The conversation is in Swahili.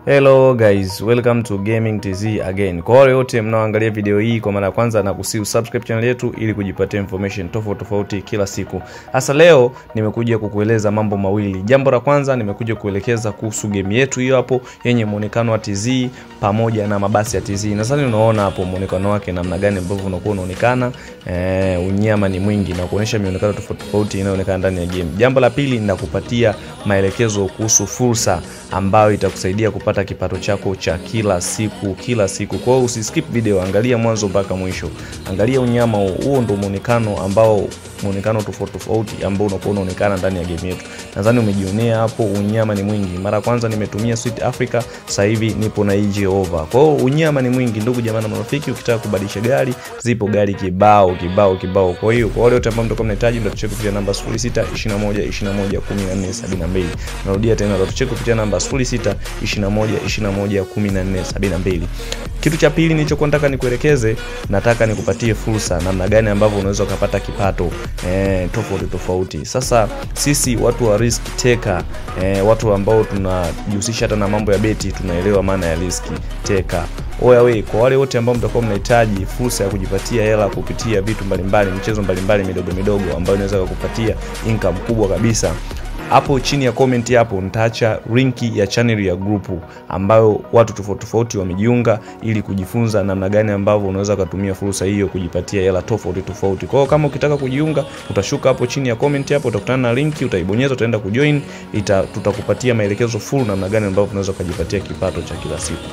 Hello guys, welcome to Gaming TZ again. Kwa wale wote mnaoangalia video hii kwa mara ya kwanza, na kusihi subscribe channel yetu ili kujipatia information tofauti kila siku. Hasa leo nimekuja kukueleza mambo mawili. Jambo la kwanza nimekuja kuelekeza kuhusu game yetu hiyo hapo yenye muonekano wa TZ pamoja na mabasi ya TZ. Nadhani unaona hapo muonekano wake namna gani ambavyo unakuwa unaonekana. Unyama ni mwingi na kuonesha muonekano tofauti inayoonekana ndani ya game. Jambo la pili ninakupatia maelekezo kuhusu fursa ambayo itakusaidia kupata kipato chako cha kila siku. Kwa hiyo usiskip video, angalia mwanzo mpaka mwisho. Angalia unyama huo, ndio muonekano tofauti ambao unakuwa unaonekana ndani ya game yetu. Nadhani umejionea hapo unyama ni mwingi. Mara kwanza nimetumia Sweet Africa, sasa hivi nipo na EJ Over. Kwa hiyo unyama ni mwingi ndugu jamaa na marafiki. Ukitaka kubadilisha gari, zipo gari kibao. Kwa hiyo kwa wale wote ambao mtakuwa mnahitaji, mtatucheki kupitia namba 0621211472. Narudia tena, mtatucheki kupitia namba 0621211472. Kitu cha pili nilichokuwa nataka nikuelekeze, nataka nikupatie fursa namna gani ambavyo unaweza kupata kipato tofauti. Sasa sisi watu wa risk taker, watu ambao tunajihusisha hata na mambo ya beti, tunaelewa maana ya risk taker. Oya kwa wale wote ambao mtakuwa mnahitaji fursa ya kujipatia hela kupitia vitu mbalimbali, michezo mbalimbali midogo ambayo inaweza kukupatia income kubwa kabisa, hapo chini ya comment hapo nitaacha linki ya channel ya group ambayo watu tofauti wamejiunga ili kujifunza namna gani ambavyo unaweza kutumia fursa hiyo kujipatia hela tofauti. Kwa hiyo kama ukitaka kujiunga, utashuka hapo chini ya comment hapo, utakutana na linki, utaibonyeza, utaenda kujoin, tutakupatia maelekezo full namna gani ambavyo unaweza kujipatia kipato cha kila siku.